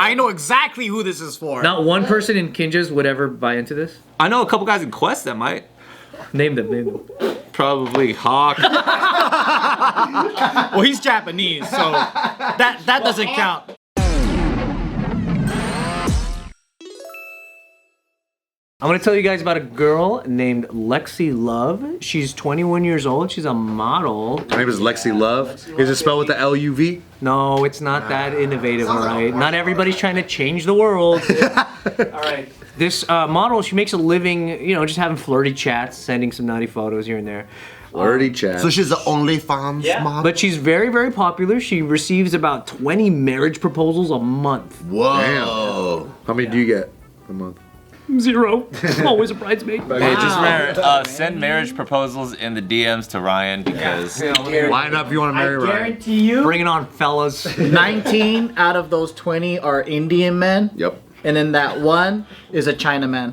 I know exactly who this is for. Not one person in Kinjas would ever buy into this. I know a couple guys in Quest that might. Name them. Probably Hawk. Well, he's Japanese, so that doesn't count. I'm gonna tell you guys about a girl named Lexi Love. She's 21 years old. She's a model. Her name is Lexi Love. Is it spelled with the L-U-V? No, it's not that innovative, all right? Not everybody's trying to change the world. All right. This model, she makes a living, you know, just having flirty chats, sending some naughty photos here and there. Flirty chat. So she's the OnlyFans model? But she's very, very popular. She receives about 20 marriage proposals a month. Whoa. Damn. How many do you get a month? 0. I'm always a bridesmaid. Hey, just remember, send marriage proposals in the DMs to Ryan because Line up if you want to marry Ryan. Guarantee you, Bring it on, fellas. 19 out of those 20 are Indian men. Yep. And then that one is a Chinaman.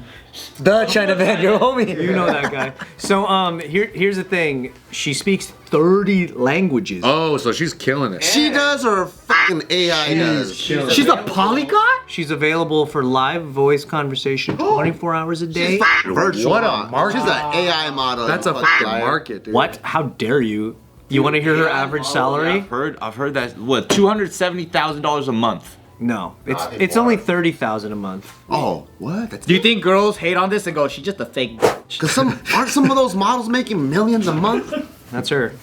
The Chinaman, your homie. You know that guy. So here's the thing. She speaks 30 languages. Oh, so she's killing it. She does or fucking AI does? She's a polyglot? She's available for live voice conversation 24 hours a day. She's fucking virtual. What a market. She's an AI model. That's a fucking market, dude. What? How dare you? You want to hear her average salary? Yeah, I've heard that. What, $270,000 a month? No, it's only 30,000 a month. Oh, what? That's Do you think girls hate on this and go, she's just a fake bitch? Because aren't some of those models making millions a month? That's her.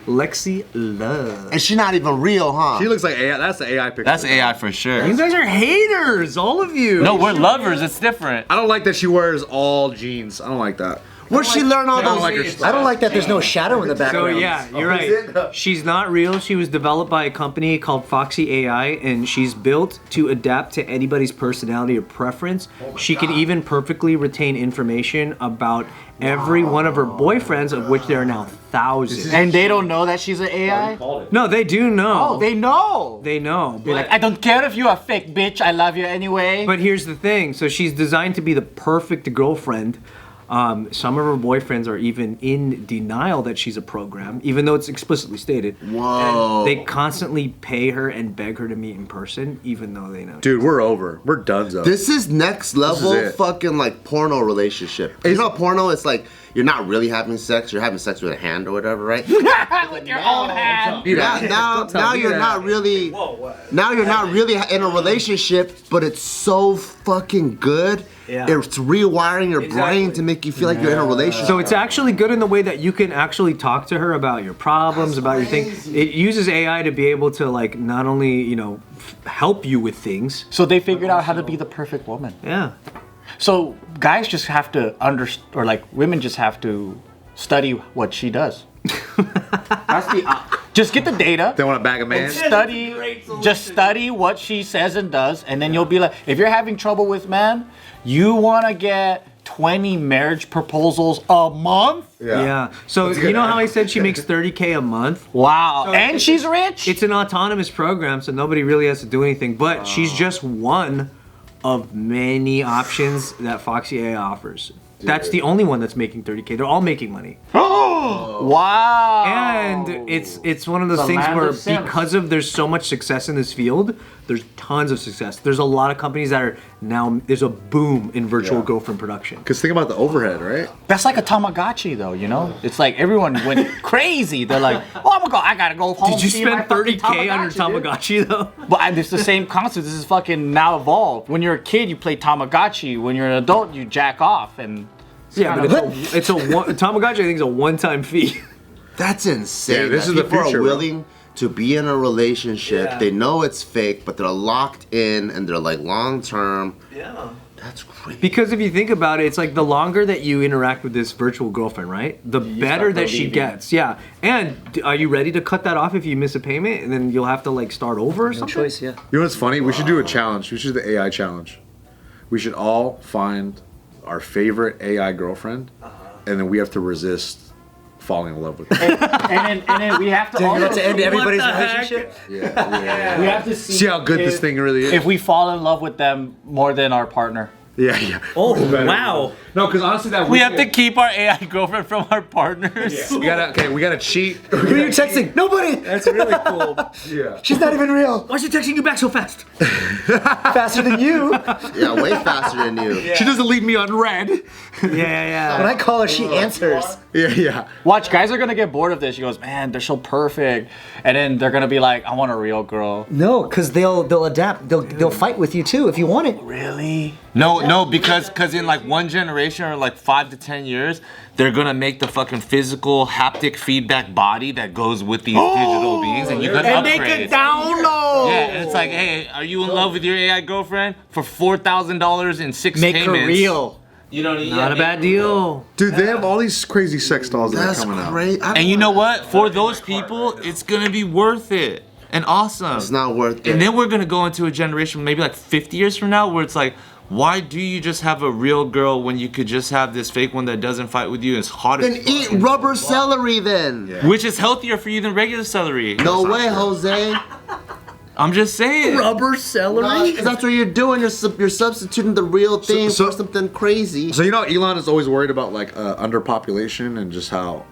Lexi Love. And she's not even real, huh? She looks like AI. That's the AI picture. That's AI for sure. You guys are haters, all of you. No, we're lovers. It's different. I don't like that she wears all jeans. I don't like that. Where'd she learn all I don't those? like her I style. don't like that there's no shadow in the So background. yeah, you're right. She's not real. She was developed by a company called Foxy AI, and she's built to adapt to anybody's personality or preference. She can even perfectly retain information about every one of her boyfriends, of which there are now thousands. And they don't know that she's an AI? No, they do know. Oh, they know. They know. Be like, I don't care if you're a fake bitch, I love you anyway. But here's the thing. So she's designed to be the perfect girlfriend. Some of her boyfriends are even in denial that she's a program, even though it's explicitly stated. Whoa. And they constantly pay her and beg her to meet in person, even though they know. Dude, we're over. We're done. This is next level it. fucking like porno relationship. You know porno, it's like you're not really having sex, you're having sex with a hand or whatever, right? With your own hand. Now you're not really in a relationship, but it's so fucking good. Yeah. It's rewiring your brain to make you feel like you're in a relationship. So it's actually good in the way that you can actually talk to her about your problems, about your things. It uses AI to be able to like not only, you know, help you with things. So they figured out how to be the perfect woman. Yeah. So guys just have to or like women just have to study what she does. That's the just get the data. They want to bag a man. Study what she says and does, and then you'll be like, if you're having trouble with men, you want to get 20 marriage proposals a month? Yeah. So you know how I said she makes 30K a month? Wow. So and she's rich? It's an autonomous program, so nobody really has to do anything. But she's just one of many options that Foxy AI offers. That's the only one that's making 30K. They're all making money. Oh, wow. And it's one of those things where because of there's so much success in this field, there's tons of success. There's a lot of companies that are now, there's a boom in virtual girlfriend production. Because think about the overhead, right? That's like a Tamagotchi though, you know? It's like everyone went crazy. They're like, oh, I gotta go home. Did you see my spend fucking 30K on your dude. Tamagotchi though? But it's the same concept. This is fucking now evolved. When you're a kid, you play Tamagotchi. When you're an adult, you jack off. And yeah, but Tamagotchi I think is a one-time fee. That's insane. Yeah, this that is the people future, are bro. willing to be in a relationship. They know it's fake, but they're locked in and they're like long term. Yeah. That's crazy. Because if you think about it, it's like the longer that you interact with this virtual girlfriend, right? The better that she gets. Yeah. And are you ready to cut that off if you miss a payment and then you'll have to like start over or something? Choice, yeah. You know what's funny? We should do a challenge. We should do the AI challenge. We should all find our favorite AI girlfriend, and then we have to resist falling in love with her. and then we have to You also have to end everybody's the heck? relationship? we have to See how good this thing really is. if we fall in love with them more than our partner. Yeah. Oh, wow. No, because honestly, that We have to keep our AI girlfriend from our partners. We gotta cheat. Who are you texting? Nobody. That's really cool. Yeah. She's not even real. Why is she texting you back so fast? Faster than you. Yeah, way faster than you. She doesn't leave me on red. Yeah. When I call her, she answers. Yeah. Watch, guys are gonna get bored of this. She goes, man, they're so perfect, and then they're gonna be like, I want a real girl. No, because they'll adapt. They'll fight with you too if you want it. Really? No, because in like one generation or like 5 to 10 years, they're gonna make the fucking physical haptic feedback body that goes with these digital beings, and you can upgrade. download. Yeah, and it's like, hey, are you in love with your AI girlfriend? For $4,000 in 6 Make payments. her real. You know, Not a bad deal. Dude, they have all these crazy sex dolls that are That's coming out. great. And you know what? For those people, it's gonna be worth it and awesome. It's not worth it. And then we're gonna go into a generation, maybe like 50 years from now, where it's like, why do you just have a real girl when you could just have this fake one that doesn't fight with you and is hot Then as eat fuck? rubber celery then. Which is healthier for you than regular celery. No way, Jose. I'm just saying. Rubber celery? Because that's what you're doing. You're substituting the real thing so- for something crazy. So you know, Elon is always worried about like underpopulation and just how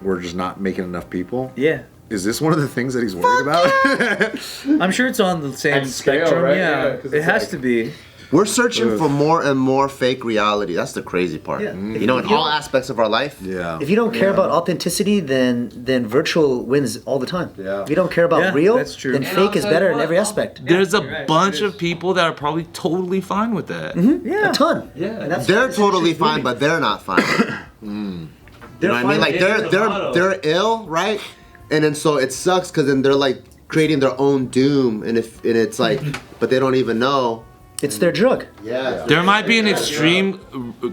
we're just not making enough people. Yeah. Is this one of the things that he's worried about? I'm sure it's on the same At scale, spectrum. right? Yeah. Yeah, 'cause It it's has like- to be. We're searching for more and more fake reality. That's the crazy part. Yeah. You know, in all aspects of our life. Yeah. If you don't care about authenticity, then virtual wins all the time. Yeah. If you don't care about Yeah, real, that's true. then And fake is better in every aspect. There's a you're right, bunch it of people that are probably totally fine with that. Yeah, a ton. Yeah. And that's They're totally fine, but they're not fine. You know what I mean? Like they're ill, right? And then so it sucks because then they're like creating their own doom, and it's like, but they don't even know. It's their drug. Yeah. There might be an extreme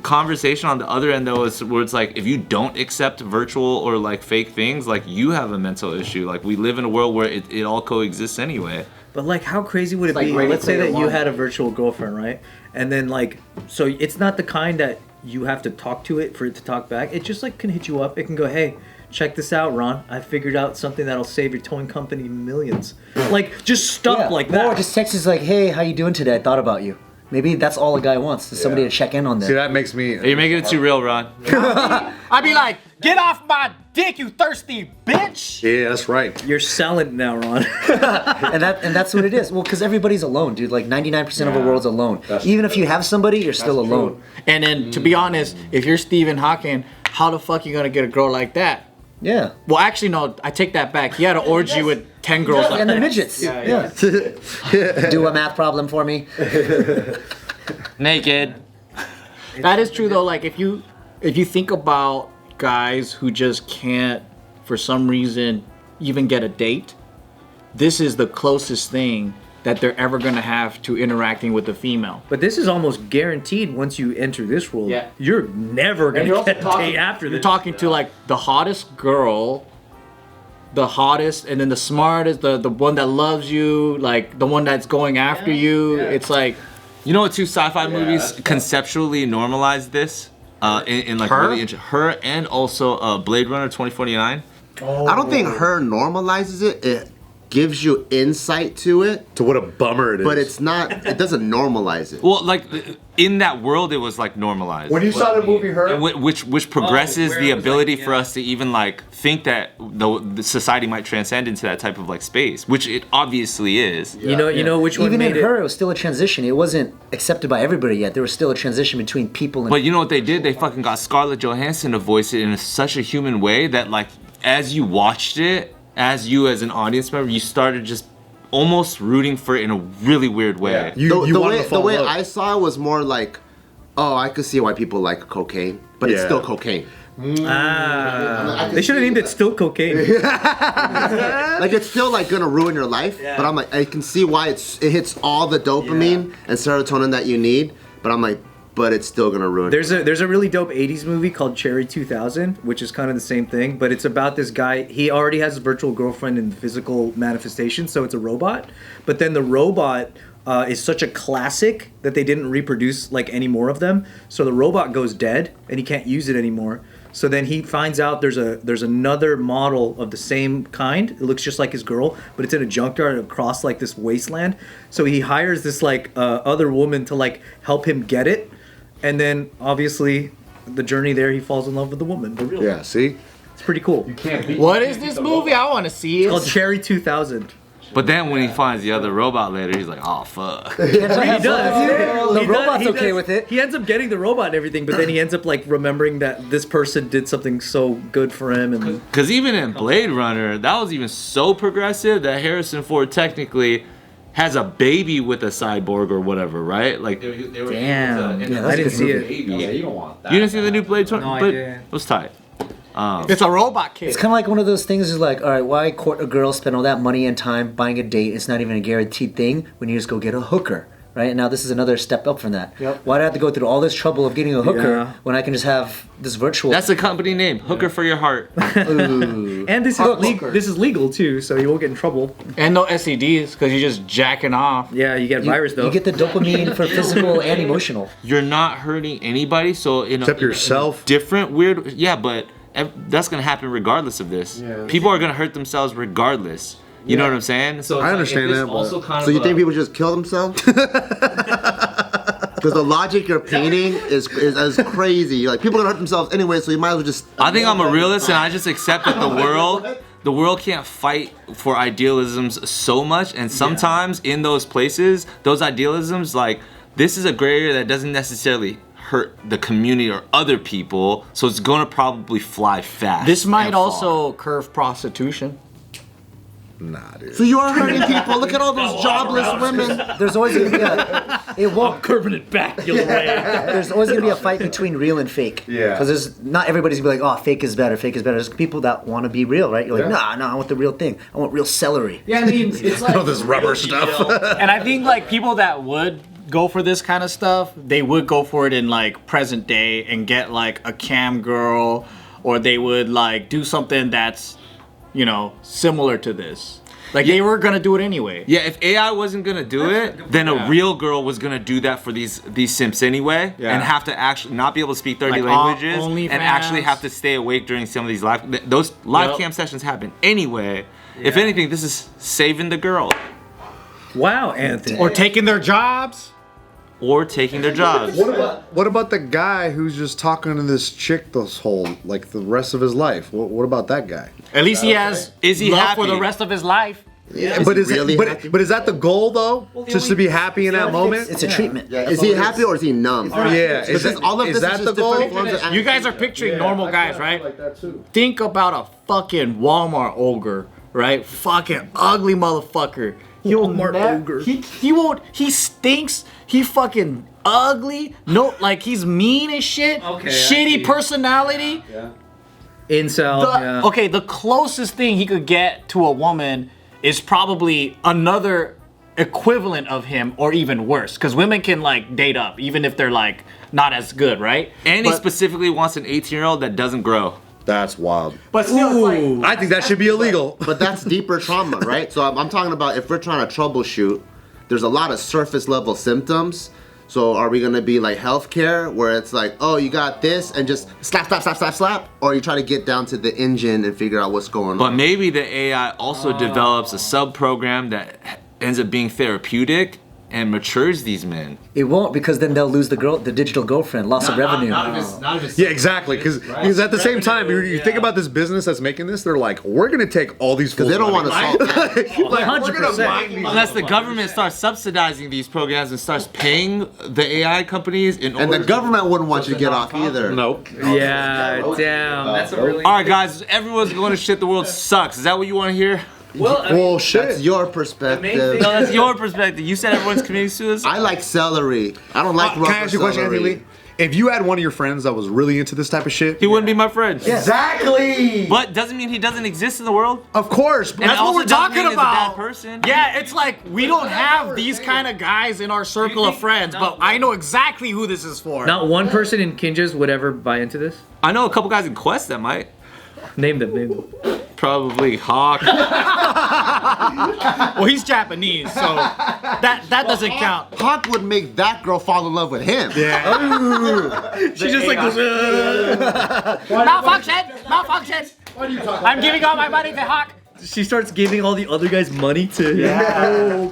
conversation on the other end though, where it's like if you don't accept virtual or like fake things, like you have a mental issue. Like we live in a world where it all coexists anyway. But like, how crazy would it like be? Ready Let's say Player that you One. had a virtual girlfriend, right? And then like, so it's not the kind that you have to talk to it for it to talk back. It just like can hit you up. It can go, hey, check this out, Ron. I figured out something that'll save your towing company millions. Like just stuff like that. Or just text is like, hey, how you doing today? I thought about you. Maybe that's all a guy wants, is somebody to check in on them. See, that makes me. You're making it too real, Ron. I'd be like, get off my dick, you thirsty bitch. Yeah, that's right. You're selling now, Ron. and that's what it is. Well, because everybody's alone, dude. Like 99% of the world's alone. Even if you have somebody, you're still alone. And then, to be honest, if you're Stephen Hawking, how the fuck you gonna get a girl like that? Yeah. Well, actually, no. I take that back. He had an orgy with 10 girls. Like And the that. midgets. Yeah. Do a math problem for me. Naked. That is true though. Like if you think about guys who just can't, for some reason, even get a date, this is the closest thing that they're ever gonna have to interacting with a female. But this is almost guaranteed once you enter this world. Yeah. You're never gonna get a date after You're this. talking to like the hottest girl, the hottest, and then the smartest, the one that loves you, like the one that's going after you. It's like You know what two sci-fi movies conceptually normalize this? In like Her? really her and also Blade Runner 2049. I don't think her normalizes it. It gives you insight to it, To what a bummer it is. but it's not. It doesn't normalize it. Well, like in that world, it was like normalized. when you saw the movie Her, Which progresses where the it was ability like, for us to even like think that the society might transcend into that type of like space, which it obviously is. You know which one Even made in her, it? it was still a transition. It wasn't accepted by everybody yet. There was still a transition between people and. But you know what they did? They fucking got Scarlett Johansson to voice it in such a human way that like as you watched it, as an audience member, you started just almost rooting for it in a really weird way. you The wanted to way fall in love. I saw it was more like, oh, I could see why people like cocaine, but it's Yeah. still cocaine. They should have named it Still Cocaine. Like it's still like gonna ruin your life, but I'm like, I can see why it hits all the dopamine and serotonin that you need, but I'm like, but it's still gonna ruin. There's a really dope 80s movie called Cherry 2000, which is kind of the same thing, but it's about this guy. He already has a virtual girlfriend in physical manifestation, so it's a robot. But then the robot is such a classic that they didn't reproduce like any more of them. So the robot goes dead and he can't use it anymore. So then he finds out there's another model of the same kind. It looks just like his girl, but it's in a junkyard across like this wasteland. So he hires this like other woman to like help him get it, and then obviously the journey there, he falls in love with the woman. The real one. See? It's pretty cool. What is this movie? I want to see It's called it. Cherry 2000. But then when he finds the other robot later, he's like, oh fuck. He does. The robot's He okay does. with it. He ends up getting the robot and everything, but then he ends up like remembering that this person did something so good for him. And Because even in Blade Runner, that was even so progressive that Harrison Ford technically has a baby with a cyborg or whatever, right? Like, they were Damn. able to- Yeah, I didn't see it. you don't want that. You didn't see the new Blade Runner? No, I but didn't. it was tight. It's a robot kid. It's kind of like one of those things is like, all right, why court a girl, spend all that money and time buying a date? It's not even a guaranteed thing when you just go get a hooker, right? And now this is another step up from that. Yep. Why do I have to go through all this trouble of getting a hooker Yeah. when I can just have this virtual? That's the company name, Hooker for Your Heart. Ooh. And this is legal too, so you won't get in trouble. And no STDs because you're just jacking off. Yeah, you get a virus though. You get the dopamine for physical and emotional. You're not hurting anybody, so in Except a yourself. different weird, yeah, but that's gonna happen regardless of this. People are gonna hurt themselves regardless. You know what I'm saying? So it's I understand it's that, but- Also kind So of you think people just kill themselves? Because the logic you're painting is crazy. Like people are gonna hurt themselves anyway, so you might as well just. I think I'm a realist, and I just accept that the world can't fight for idealisms so much, and sometimes in those places, those idealisms, like this is a gray area that doesn't necessarily hurt the community or other people, so it's gonna probably fly fast. This might and far. also curve prostitution. Nah, dude. So you are hurting people. Look at all those jobless women. There's always gonna be it won't. curving it back, you There's always gonna be a fight between real and fake. Yeah. Because there's not everybody's gonna be like, oh, fake is better, fake is better. There's people that want to be real, right? You're like, nah, I want the real thing. I want real celery. Yeah, I mean, it's like All this rubber stuff. and I think like people that would go for this kind of stuff, they would go for it in like present day and get like a cam girl, or they would like do something that's, you know, similar to this. Like they were gonna do it anyway. Yeah, if AI wasn't gonna do it, then a real girl was gonna do that for these simps anyway, and have to actually not be able to speak 30 Like, languages, OnlyFans. and actually have to stay awake during some of these those live Yep. cam sessions happen anyway. If anything, this is saving the girl Wow, Anthony. Or taking their jobs. or taking their jobs. What about the guy who's just talking to this chick this whole like the rest of his life? What about that guy? At least he has Is he love happy? for the rest of his life. But he really happy? but is that the goal though? Just to be happy in that moment? It's a treatment. Yeah, is he happy or is he numb? Yeah. Is this, all of is this that is the just goal? different forms of You guys are picturing normal guys, right? Think about a fucking Walmart ogre, right? Fucking ugly motherfucker. Walmart ogre. He won't. He stinks. He fucking ugly. No, like he's mean as shit. Okay, I Shitty see. personality. Incel. yeah. Okay, the closest thing he could get to a woman is probably another equivalent of him, or even worse. Because women can like date up, even if they're like not as good, right? And he But- specifically wants an 18-year-old that doesn't grow. That's wild. But still, it's like, I think that should be illegal. But that's deeper trauma, right? So I'm talking about if we're trying to troubleshoot, there's a lot of surface level symptoms. So are we gonna be like healthcare, where it's like, oh, you got this, and just slap, slap, slap, slap, slap, or you try to get down to the engine and figure out what's going But on? maybe the AI also develops a sub-program that ends up being therapeutic and matures these men. It won't, because then they'll lose the digital girlfriend, loss of revenue. Yeah, exactly. Because at the same time, you think about this business that's making this, they're like, we're gonna take all these Because fools' they don't want money. to solve that. Like, we're gonna 100%. mine these Unless the motherfuckers. government starts subsidizing these programs and starts paying the AI companies in And order the government wouldn't want you to get off either. Nope. Yeah, damn. That's a really. All right, guys, everyone's going to shit. The world sucks. Is that what you want to hear? Well, I mean, Well, shit. That's your thing- perspective. No, that's your perspective. You said everyone's committing suicide. I like celery. I don't like Can rubber I ask you a question, Anthony celery. Lee? If you had one of your friends that was really into this type of shit, He wouldn't be my friend. exactly. But doesn't mean he doesn't exist in the world. Of course, but And that's it what also we're doesn't talking mean he's a bad about. person. Yeah, it's like we don't have these kind of guys in our circle of friends, but I know exactly who this is for. not one person in Kinjas would ever buy into this. I know a couple guys in Quest that might. Name them. probably Hawk. Well, he's Japanese, so that doesn't count. Hawk would make that girl fall in love with him. She just like goes, Malfunction! What are you talking I'm giving all my money to Hawk. she starts giving all the other guys money to. Yeah.